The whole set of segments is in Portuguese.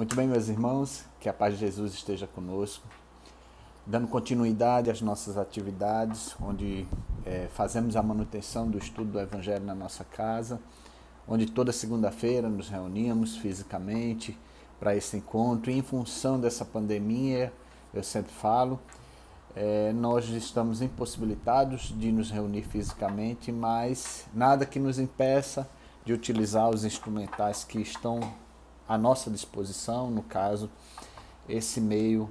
Muito bem, meus irmãos, que a paz de Jesus esteja conosco, dando continuidade às nossas atividades, onde fazemos a manutenção do estudo do Evangelho na nossa casa, onde toda segunda-feira nos reuníamos fisicamente para esse encontro. E em função dessa pandemia, eu sempre falo, nós estamos impossibilitados de nos reunir fisicamente, mas nada que nos impeça de utilizar os instrumentais que estão à nossa disposição, no caso, esse meio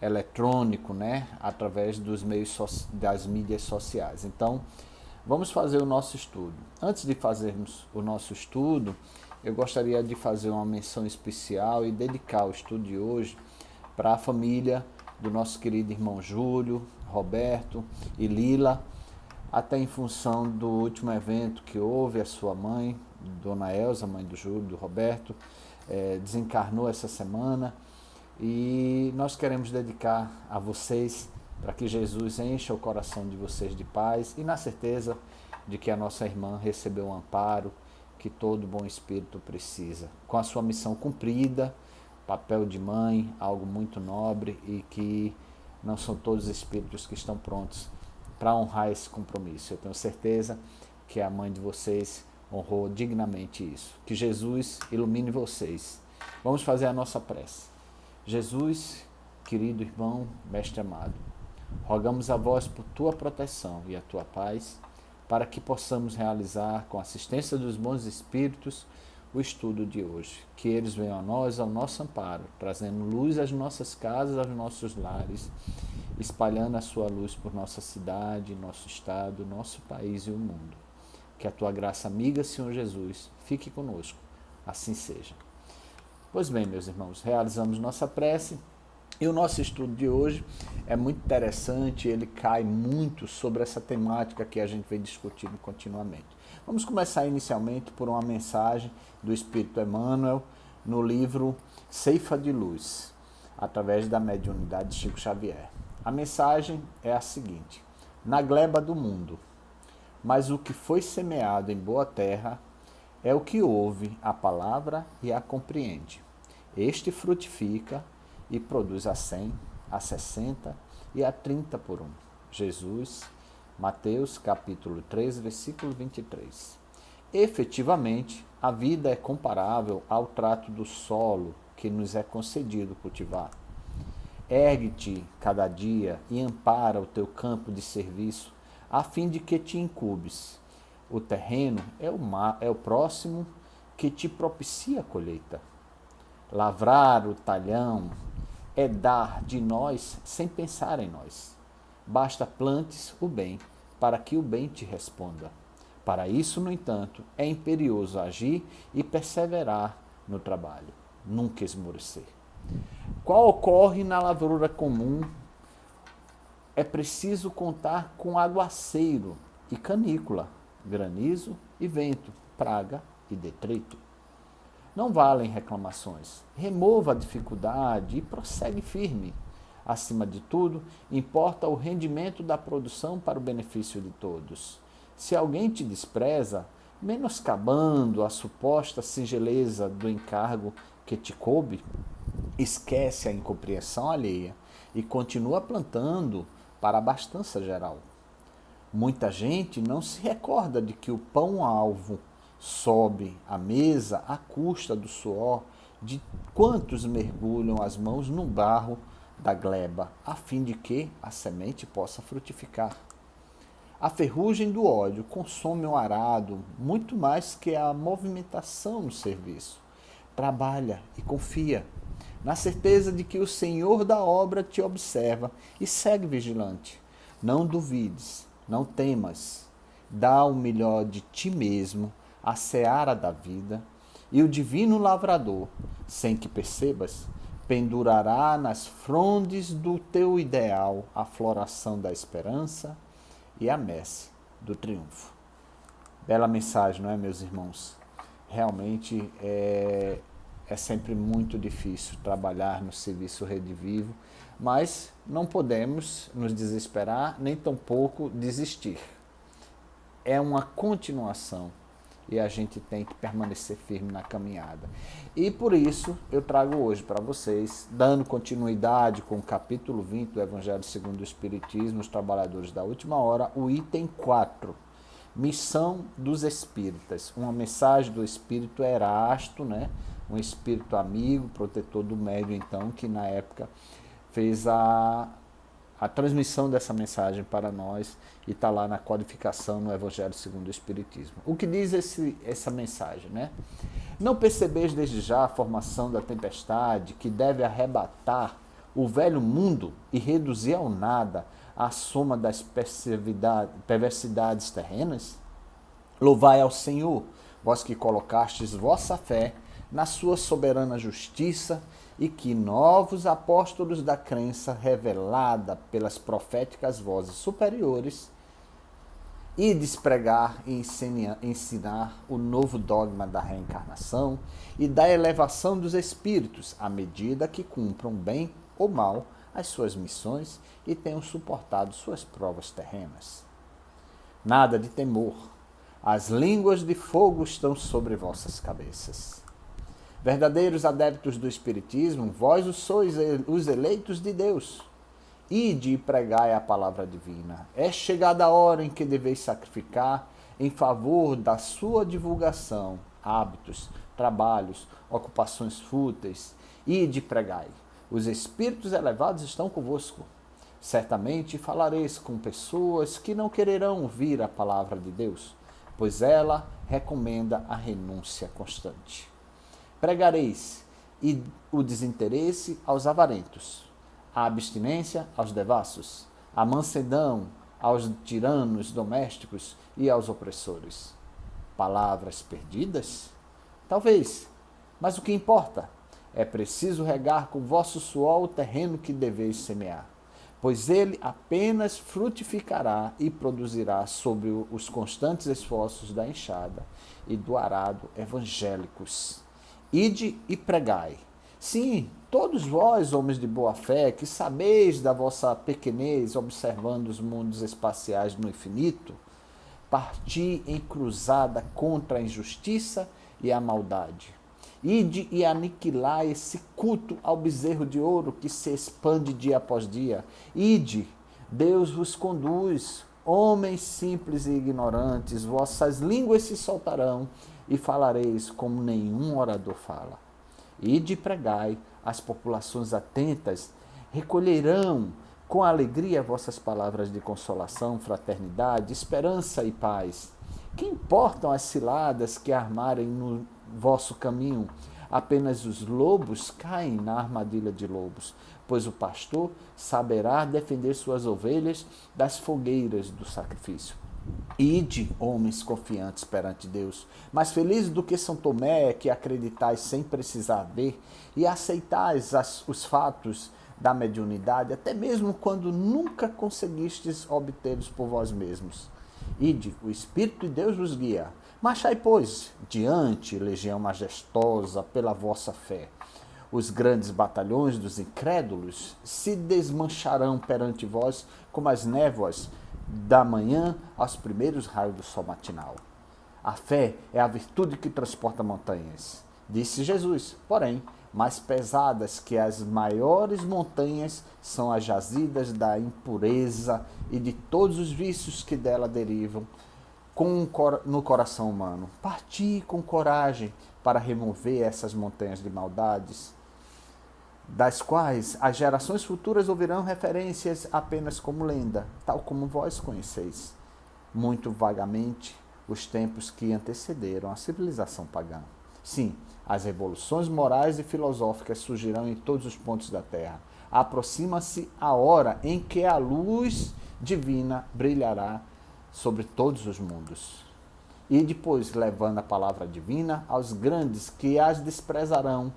eletrônico, né, através dos meios das mídias sociais. Então, vamos fazer o nosso estudo. Antes de fazermos o nosso estudo, eu gostaria de fazer uma menção especial e dedicar o estudo de hoje para a família do nosso querido irmão Júlio, Roberto e Lila, até em função do último evento que houve, a sua mãe, Dona Elza, mãe do Júlio, do Roberto, desencarnou essa semana, e nós queremos dedicar a vocês para que Jesus encha o coração de vocês de paz e na certeza de que a nossa irmã recebeu um amparo que todo bom espírito precisa. Com a sua missão cumprida, papel de mãe, algo muito nobre, e que não são todos os espíritos que estão prontos para honrar esse compromisso. Eu tenho certeza que a mãe de vocês honrou dignamente isso. Que Jesus ilumine vocês. Vamos fazer a nossa prece. Jesus, querido irmão, mestre amado, rogamos a vós por tua proteção e a tua paz, para que possamos realizar, com a assistência dos bons espíritos, o estudo de hoje. Que eles venham a nós, ao nosso amparo, trazendo luz às nossas casas, aos nossos lares, espalhando a sua luz por nossa cidade, nosso estado, nosso país e o mundo. Que a tua graça amiga, Senhor Jesus, fique conosco. Assim seja. Pois bem, meus irmãos, realizamos nossa prece e o nosso estudo de hoje é muito interessante, ele cai muito sobre essa temática que a gente vem discutindo continuamente. Vamos começar inicialmente por uma mensagem do Espírito Emmanuel no livro Ceifa de Luz, através da mediunidade de Chico Xavier. A mensagem é a seguinte: na gleba do mundo, mas o que foi semeado em boa terra é o que ouve a palavra e a compreende. Este frutifica e produz a 100, a 60 e a 30 por um. Jesus, Mateus capítulo 3, versículo 23. Efetivamente, a vida é comparável ao trato do solo que nos é concedido cultivar. Ergue-te cada dia e ampara o teu campo de serviço, a fim de que te incubes. O terreno é o próximo que te propicia a colheita. Lavrar o talhão é dar de nós sem pensar em nós. Basta plantes o bem, para que o bem te responda. Para isso, no entanto, é imperioso agir e perseverar no trabalho, nunca esmorecer. Qual ocorre na lavoura comum, é preciso contar com aguaceiro e canícula, granizo e vento, praga e detrito. Não valem reclamações. Remova a dificuldade e prossegue firme. Acima de tudo, importa o rendimento da produção para o benefício de todos. Se alguém te despreza, menoscabando a suposta singeleza do encargo que te coube, esquece a incompreensão alheia e continua plantando para a abastança geral. Muita gente não se recorda de que o pão-alvo sobe à mesa à custa do suor de quantos mergulham as mãos no barro da gleba, a fim de que a semente possa frutificar. A ferrugem do ódio consome o arado muito mais que a movimentação no serviço. Trabalha e confia, na certeza de que o Senhor da obra te observa e segue vigilante. Não duvides, não temas, dá o melhor de ti mesmo à seara da vida, e o divino lavrador, sem que percebas, pendurará nas frondes do teu ideal a floração da esperança e a messe do triunfo. Bela mensagem, não é, meus irmãos? Realmente é sempre muito difícil trabalhar no serviço Rede Vivo, mas não podemos nos desesperar, nem tampouco desistir. É uma continuação e a gente tem que permanecer firme na caminhada. E por isso eu trago hoje para vocês, dando continuidade com o capítulo 20 do Evangelho segundo o Espiritismo, os Trabalhadores da Última Hora, o item 4, Missão dos Espíritas, uma mensagem do Espírito Erasto, né? Um espírito amigo, protetor do médium, então, que na época fez a transmissão dessa mensagem para nós e está lá na codificação no Evangelho segundo o Espiritismo. O que diz essa mensagem, né? Não percebeis desde já a formação da tempestade que deve arrebatar o velho mundo e reduzir ao nada a soma das perversidades terrenas? Louvai ao Senhor, vós que colocastes vossa fé na sua soberana justiça e que novos apóstolos da crença revelada pelas proféticas vozes superiores e despregar e ensinar o novo dogma da reencarnação e da elevação dos espíritos à medida que cumpram bem ou mal as suas missões e tenham suportado suas provas terrenas. Nada de temor, as línguas de fogo estão sobre vossas cabeças. Verdadeiros adeptos do Espiritismo, vós sois os eleitos de Deus. Ide e pregai a palavra divina. É chegada a hora em que deveis sacrificar em favor da sua divulgação, hábitos, trabalhos, ocupações fúteis. Ide e pregai. Os espíritos elevados estão convosco. Certamente falareis com pessoas que não quererão ouvir a palavra de Deus, pois ela recomenda a renúncia constante. Pregareis o desinteresse aos avarentos, a abstinência aos devassos, a mansidão aos tiranos domésticos e aos opressores. Palavras perdidas? Talvez, mas o que importa? É preciso regar com vosso suor o terreno que deveis semear, pois ele apenas frutificará e produzirá sobre os constantes esforços da enxada e do arado evangélicos. Ide e pregai. Sim, todos vós, homens de boa fé, que sabeis da vossa pequenez observando os mundos espaciais no infinito, parti em cruzada contra a injustiça e a maldade. Ide e aniquilai esse culto ao bezerro de ouro que se expande dia após dia. Ide, Deus vos conduz, homens simples e ignorantes, vossas línguas se soltarão e falareis como nenhum orador fala. Ide e pregai, as populações atentas recolherão com alegria vossas palavras de consolação, fraternidade, esperança e paz. Que importam as ciladas que armarem no vosso caminho? Apenas os lobos caem na armadilha de lobos, pois o pastor saberá defender suas ovelhas das fogueiras do sacrifício. Ide, homens confiantes perante Deus, mais felizes do que São Tomé, que acreditais sem precisar ver e aceitais os fatos da mediunidade, até mesmo quando nunca conseguistes obtê-los por vós mesmos. Ide, o Espírito de Deus vos guia. Marchai, pois, diante, legião majestosa, pela vossa fé. Os grandes batalhões dos incrédulos se desmancharão perante vós como as névoas da manhã aos primeiros raios do sol matinal. A fé é a virtude que transporta montanhas, disse Jesus. Porém, mais pesadas que as maiores montanhas são as jazidas da impureza e de todos os vícios que dela derivam no coração humano. Parti com coragem para remover essas montanhas de maldades, das quais as gerações futuras ouvirão referências apenas como lenda, tal como vós conheceis, muito vagamente, os tempos que antecederam a civilização pagã. Sim, as revoluções morais e filosóficas surgirão em todos os pontos da terra. Aproxima-se a hora em que a luz divina brilhará sobre todos os mundos. E depois, levando a palavra divina aos grandes que as desprezarão,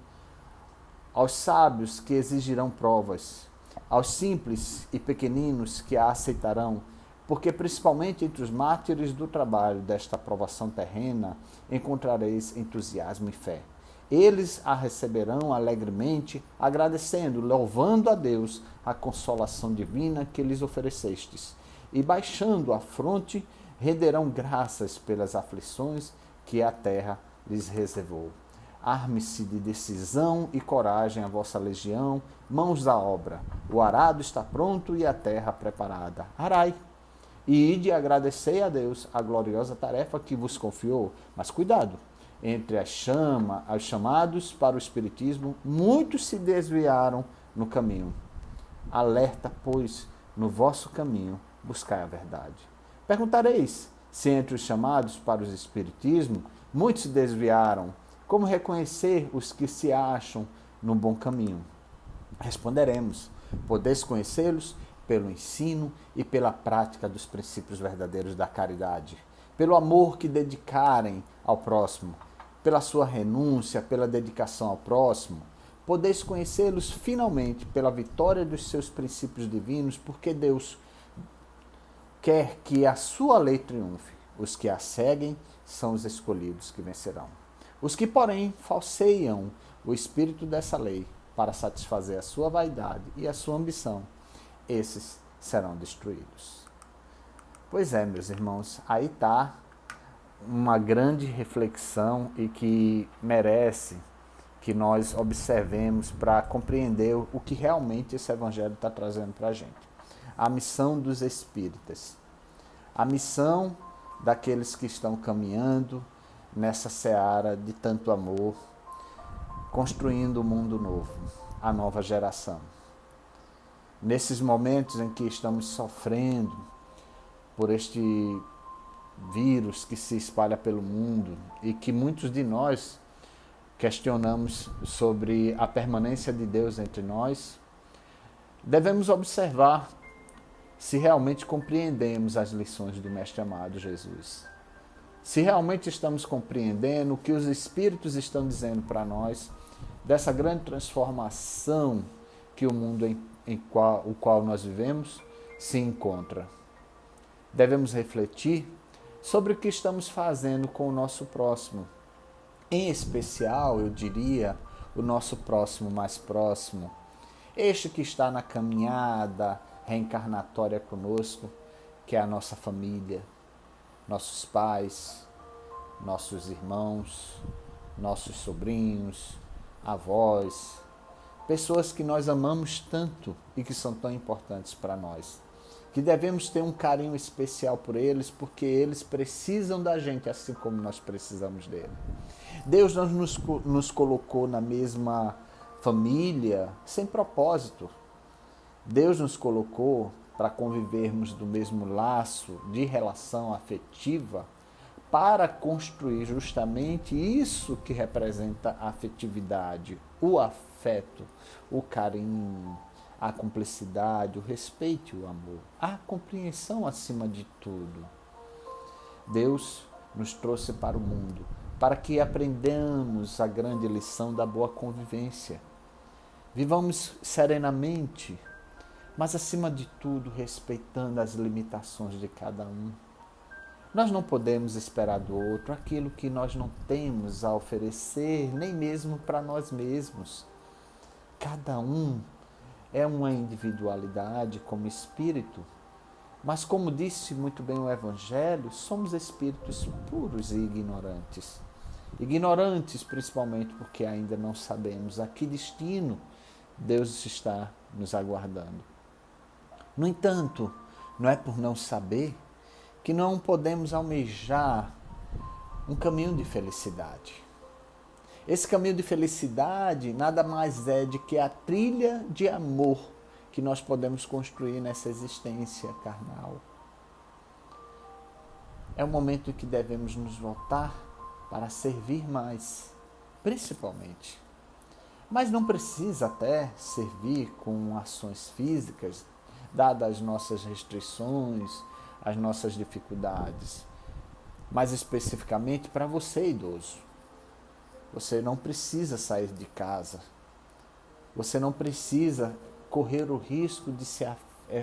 aos sábios que exigirão provas, aos simples e pequeninos que a aceitarão, porque principalmente entre os mártires do trabalho desta provação terrena encontrareis entusiasmo e fé. Eles a receberão alegremente, agradecendo, louvando a Deus a consolação divina que lhes oferecestes, e baixando a fronte, renderão graças pelas aflições que a terra lhes reservou. Arme-se de decisão e coragem a vossa legião, mãos à obra. O arado está pronto e a terra preparada. Arai, e ide agradecei a Deus a gloriosa tarefa que vos confiou. Mas cuidado, entre os chamados para o Espiritismo, muitos se desviaram no caminho. Alerta, pois, no vosso caminho, buscai a verdade. Perguntareis, se entre os chamados para o Espiritismo, muitos se desviaram, como reconhecer os que se acham no bom caminho? Responderemos, podeis conhecê-los pelo ensino e pela prática dos princípios verdadeiros da caridade, pelo amor que dedicarem ao próximo, pela sua renúncia, pela dedicação ao próximo. Podeis conhecê-los finalmente pela vitória dos seus princípios divinos, porque Deus quer que a sua lei triunfe. Os que a seguem são os escolhidos que vencerão. Os que, porém, falseiam o espírito dessa lei para satisfazer a sua vaidade e a sua ambição, esses serão destruídos. Pois é, meus irmãos, aí está uma grande reflexão e que merece que nós observemos para compreender o que realmente esse evangelho está trazendo para a gente. A missão dos espíritas, a missão daqueles que estão caminhando nessa seara de tanto amor, construindo um mundo novo, a nova geração. Nesses momentos em que estamos sofrendo por este vírus que se espalha pelo mundo e que muitos de nós questionamos sobre a permanência de Deus entre nós, devemos observar se realmente compreendemos as lições do Mestre amado Jesus. Se realmente estamos compreendendo o que os Espíritos estão dizendo para nós dessa grande transformação que o mundo o qual nós vivemos se encontra. Devemos refletir sobre o que estamos fazendo com o nosso próximo. Em especial, eu diria, o nosso próximo mais próximo, este que está na caminhada reencarnatória conosco, que é a nossa família, nossos pais, nossos irmãos, nossos sobrinhos, avós, pessoas que nós amamos tanto e que são tão importantes para nós, que devemos ter um carinho especial por eles, porque eles precisam da gente assim como nós precisamos dele. Deus não nos colocou na mesma família sem propósito. Deus nos colocou para convivermos do mesmo laço de relação afetiva, para construir justamente isso que representa a afetividade, o afeto, o carinho, a cumplicidade, o respeito e o amor, a compreensão acima de tudo. Deus nos trouxe para o mundo para que aprendamos a grande lição da boa convivência. Vivamos serenamente, mas acima de tudo respeitando as limitações de cada um. Nós não podemos esperar do outro aquilo que nós não temos a oferecer, nem mesmo para nós mesmos. Cada um é uma individualidade como espírito, mas como disse muito bem o Evangelho, somos espíritos puros e ignorantes. Ignorantes principalmente porque ainda não sabemos a que destino Deus está nos aguardando. No entanto, não é por não saber que não podemos almejar um caminho de felicidade. Esse caminho de felicidade nada mais é do que a trilha de amor que nós podemos construir nessa existência carnal. É o momento em que devemos nos voltar para servir mais, principalmente. Mas não precisa até servir com ações físicas, dadas as nossas restrições, as nossas dificuldades. Mais especificamente para você, idoso. Você não precisa sair de casa. Você não precisa correr o risco de se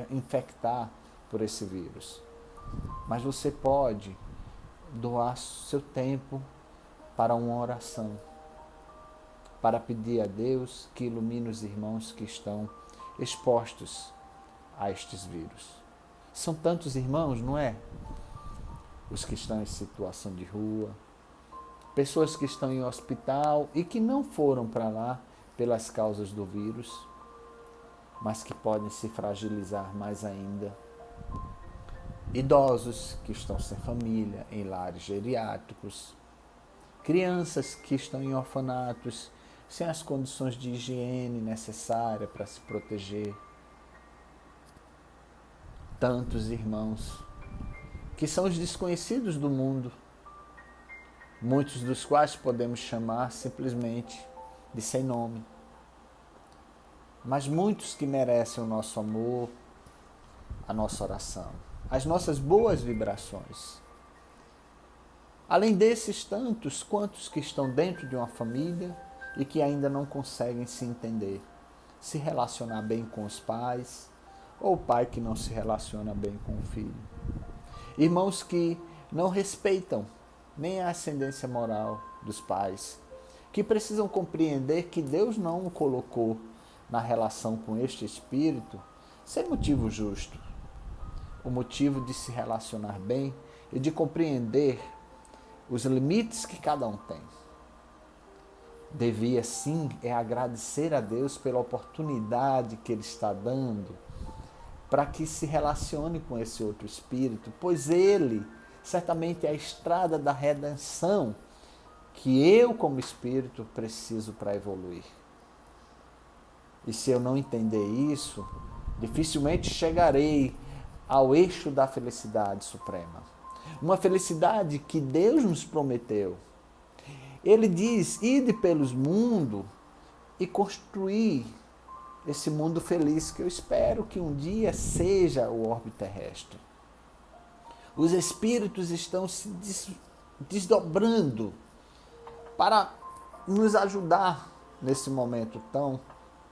infectar por esse vírus. Mas você pode doar seu tempo para uma oração, para pedir a Deus que ilumine os irmãos que estão expostos a estes vírus. São tantos irmãos, não é? Os que estão em situação de rua, pessoas que estão em hospital e que não foram para lá pelas causas do vírus, mas que podem se fragilizar mais ainda. Idosos que estão sem família, em lares geriátricos, crianças que estão em orfanatos, sem as condições de higiene necessárias para se proteger. Tantos irmãos que são os desconhecidos do mundo, muitos dos quais podemos chamar simplesmente de sem nome, mas muitos que merecem o nosso amor, a nossa oração, as nossas boas vibrações. Além desses tantos, quantos que estão dentro de uma família e que ainda não conseguem se entender, se relacionar bem com os pais, ou o pai que não se relaciona bem com o filho. Irmãos que não respeitam nem a ascendência moral dos pais, que precisam compreender que Deus não o colocou na relação com este espírito sem motivo justo. O motivo de se relacionar bem e de compreender os limites que cada um tem. Devia sim agradecer a Deus pela oportunidade que Ele está dando para que se relacione com esse outro espírito, pois Ele certamente é a estrada da redenção que eu, como espírito, preciso para evoluir. E se eu não entender isso, dificilmente chegarei ao eixo da felicidade suprema. Uma felicidade que Deus nos prometeu. Ele diz: ide pelos mundos e construir esse mundo feliz que eu espero que um dia seja o orbe terrestre. Os espíritos estão se desdobrando para nos ajudar nesse momento tão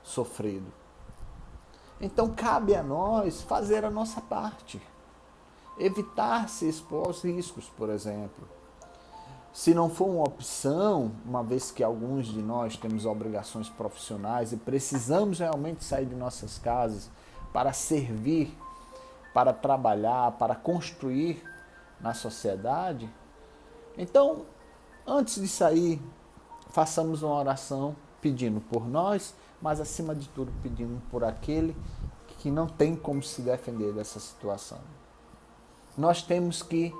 sofrido. Então cabe a nós fazer a nossa parte. Evitar se expor aos riscos, por exemplo. Se não for uma opção, uma vez que alguns de nós temos obrigações profissionais e precisamos realmente sair de nossas casas para servir, para trabalhar, para construir na sociedade, então, antes de sair, façamos uma oração pedindo por nós, mas acima de tudo pedindo por aquele que não tem como se defender dessa situação. Nós temos que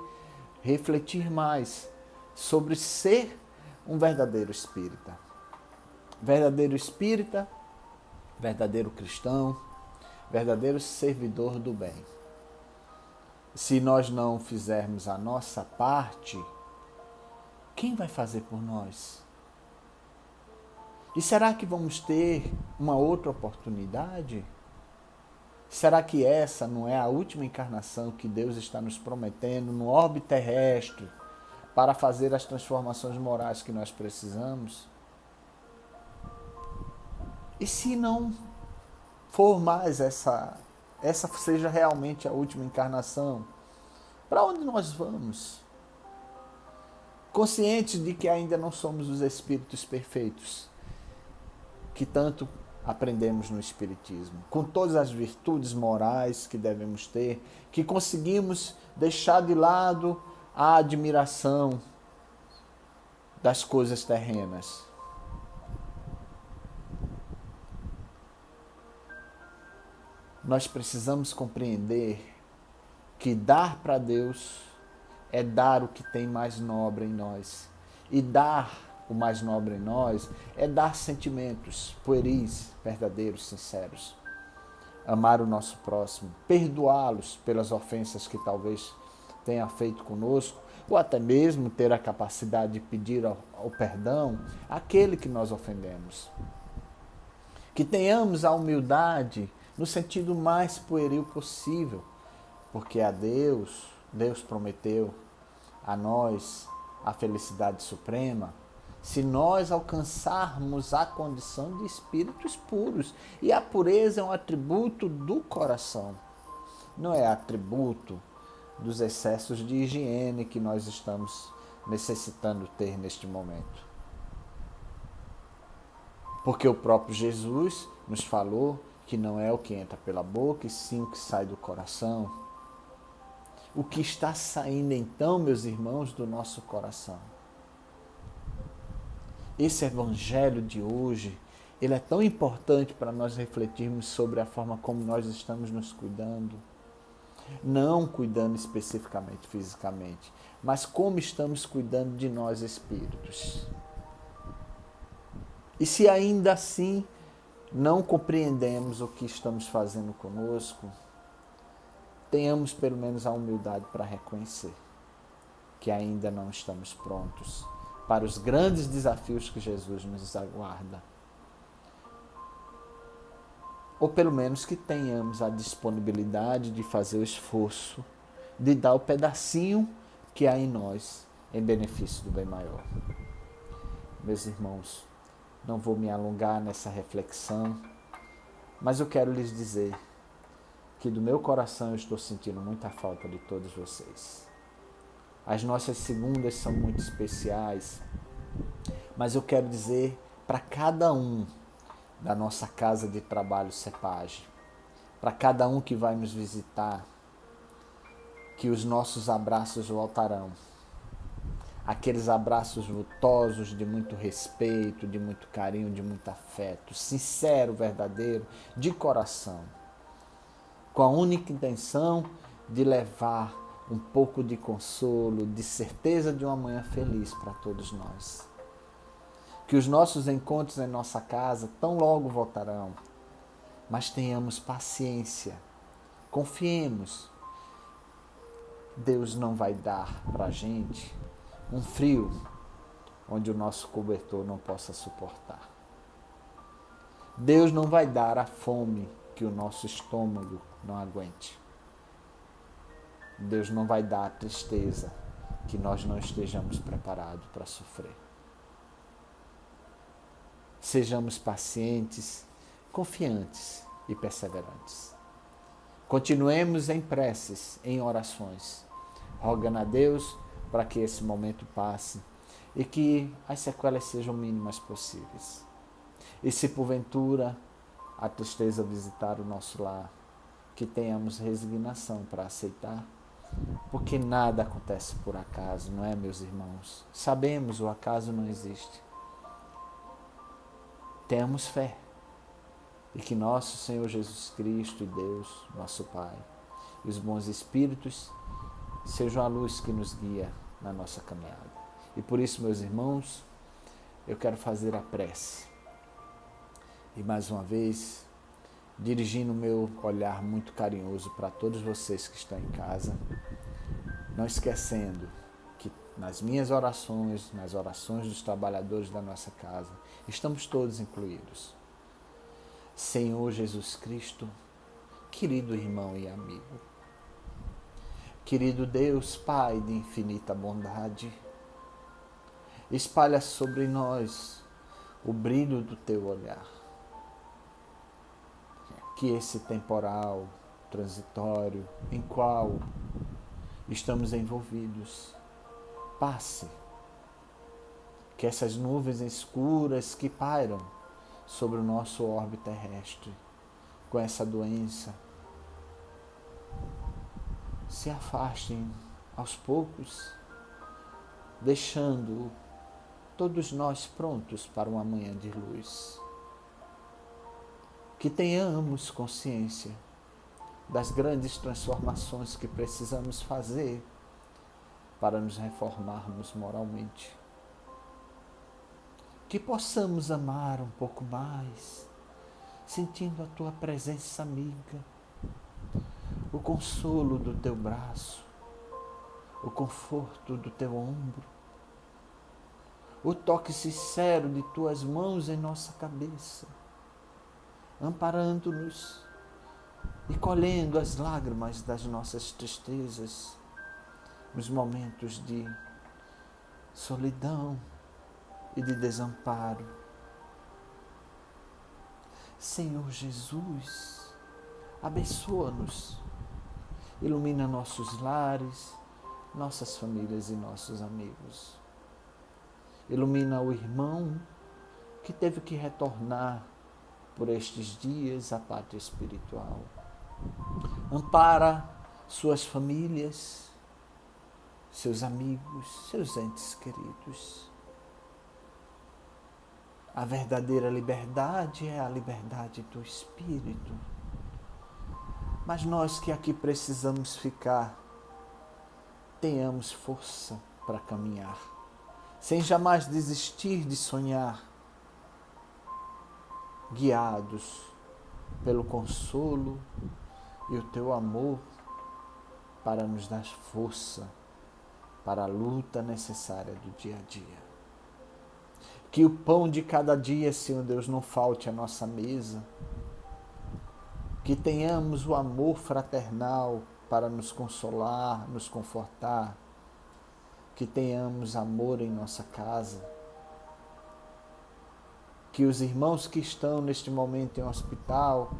refletir mais sobre ser um verdadeiro espírita. Verdadeiro espírita, verdadeiro cristão, verdadeiro servidor do bem. Se nós não fizermos a nossa parte, quem vai fazer por nós? E será que vamos ter uma outra oportunidade? Será que essa não é a última encarnação que Deus está nos prometendo no orbe terrestre para fazer as transformações morais que nós precisamos? E se não for mais essa seja realmente a última encarnação, para onde nós vamos? Conscientes de que ainda não somos os espíritos perfeitos, que tanto aprendemos no Espiritismo, com todas as virtudes morais que devemos ter, que conseguimos deixar de lado a admiração das coisas terrenas. Nós precisamos compreender que dar para Deus é dar o que tem mais nobre em nós. E dar o mais nobre em nós é dar sentimentos pueris, verdadeiros, sinceros. Amar o nosso próximo, perdoá-los pelas ofensas que talvez tenha feito conosco, ou até mesmo ter a capacidade de pedir ao perdão àquele que nós ofendemos. Que tenhamos a humildade no sentido mais pueril possível, porque a Deus prometeu a nós a felicidade suprema se nós alcançarmos a condição de espíritos puros. E a pureza é um atributo do coração, não é atributo dos excessos de higiene que nós estamos necessitando ter neste momento. Porque o próprio Jesus nos falou que não é o que entra pela boca, e sim o que sai do coração. O que está saindo então, meus irmãos, do nosso coração? esse evangelho de hoje, ele é tão importante para nós refletirmos sobre a forma como nós estamos nos cuidando. Não cuidando especificamente fisicamente, mas como estamos cuidando de nós espíritos. E se ainda assim não compreendemos o que estamos fazendo conosco, tenhamos pelo menos a humildade para reconhecer que ainda não estamos prontos para os grandes desafios que Jesus nos aguarda. Ou pelo menos que tenhamos a disponibilidade de fazer o esforço, de dar o pedacinho que há em nós em benefício do bem maior. Meus irmãos, não vou me alongar nessa reflexão, mas eu quero lhes dizer que do meu coração eu estou sentindo muita falta de todos vocês. As nossas segundas são muito especiais, mas eu quero dizer para cada um da nossa casa de trabalho CEPAG, para cada um que vai nos visitar, que os nossos abraços voltarão. Aqueles abraços vultosos de muito respeito, de muito carinho, de muito afeto, sincero, verdadeiro, de coração, com a única intenção de levar um pouco de consolo, de certeza de uma manhã feliz para todos nós. Que os nossos encontros em nossa casa tão logo voltarão, mas tenhamos paciência, confiemos. Deus não vai dar para a gente um frio onde o nosso cobertor não possa suportar. Deus não vai dar a fome que o nosso estômago não aguente. Deus não vai dar a tristeza que nós não estejamos preparados para sofrer. Sejamos pacientes, confiantes e perseverantes. Continuemos em preces, em orações, rogando a Deus para que esse momento passe e que as sequelas sejam mínimas possíveis. E se porventura a tristeza visitar o nosso lar, que tenhamos resignação para aceitar, porque nada acontece por acaso, não é, meus irmãos? Sabemos, o acaso não existe. Tenhamos fé e que nosso Senhor Jesus Cristo e Deus, nosso Pai, e os bons espíritos sejam a luz que nos guia na nossa caminhada. E por isso, meus irmãos, eu quero fazer a prece. E mais uma vez, dirigindo o meu olhar muito carinhoso para todos vocês que estão em casa, não esquecendo que nas minhas orações, nas orações dos trabalhadores da nossa casa, estamos todos incluídos. Senhor Jesus Cristo, querido irmão e amigo, querido Deus, Pai de infinita bondade, espalha sobre nós o brilho do teu olhar. Que esse temporal transitório em qual estamos envolvidos passe. Que essas nuvens escuras que pairam sobre o nosso orbe terrestre com essa doença se afastem aos poucos, deixando todos nós prontos para uma manhã de luz. Que tenhamos consciência das grandes transformações que precisamos fazer para nos reformarmos moralmente. Que possamos amar um pouco mais, sentindo a tua presença amiga, o consolo do teu braço, o conforto do teu ombro, o toque sincero de tuas mãos em nossa cabeça, amparando-nos e colhendo as lágrimas das nossas tristezas nos momentos de solidão e de desamparo. Senhor Jesus, abençoa-nos, ilumina nossos lares, nossas famílias e nossos amigos. Ilumina o irmão que teve que retornar por estes dias à pátria espiritual. Ampara suas famílias, seus amigos, seus entes queridos. A verdadeira liberdade é a liberdade do Espírito. Mas nós que aqui precisamos ficar, tenhamos força para caminhar, sem jamais desistir de sonhar, guiados pelo consolo e o teu amor para nos dar força para a luta necessária do dia a dia. Que o pão de cada dia, Senhor Deus, não falte à nossa mesa. Que tenhamos o amor fraternal para nos consolar, nos confortar. Que tenhamos amor em nossa casa. Que os irmãos que estão neste momento em hospital,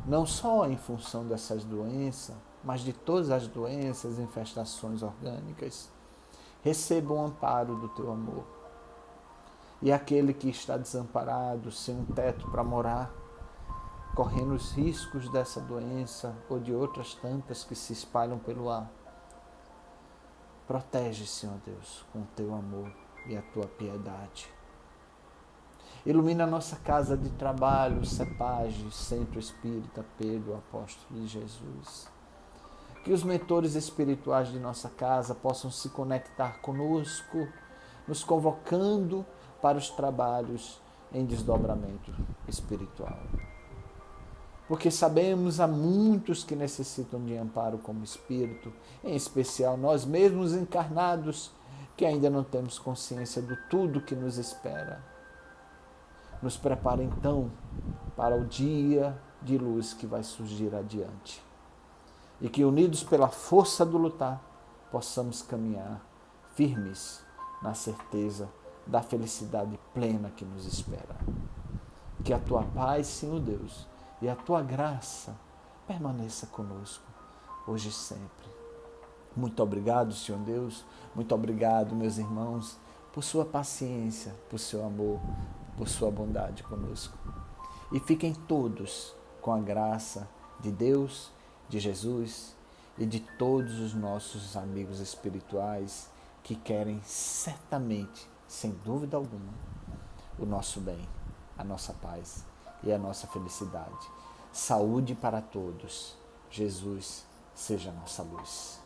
não só em função dessas doenças, mas de todas as doenças, infestações orgânicas, recebam o amparo do teu amor. E aquele que está desamparado, sem um teto para morar, correndo os riscos dessa doença ou de outras tantas que se espalham pelo ar, protege, Senhor Deus, com o teu amor e a tua piedade. Ilumina a nossa casa de trabalho, CEPAGE, Centro Espírita Pedro, Apóstolo de Jesus. Que os mentores espirituais de nossa casa possam se conectar conosco, nos convocando para os trabalhos em desdobramento espiritual. Porque sabemos há muitos que necessitam de amparo como espírito, em especial nós mesmos encarnados, que ainda não temos consciência do tudo que nos espera. Nos prepara então para o dia de luz que vai surgir adiante. E que unidos pela força do lutar, possamos caminhar firmes na certeza da felicidade plena que nos espera. Que a tua paz, Senhor Deus, e a tua graça permaneça conosco, hoje e sempre. Muito obrigado, Senhor Deus, muito obrigado, meus irmãos, por sua paciência, por seu amor, por sua bondade conosco. E fiquem todos com a graça de Deus, de Jesus e de todos os nossos amigos espirituais que querem certamente, sem dúvida alguma, o nosso bem, a nossa paz e a nossa felicidade. Saúde para todos. Jesus seja a nossa luz.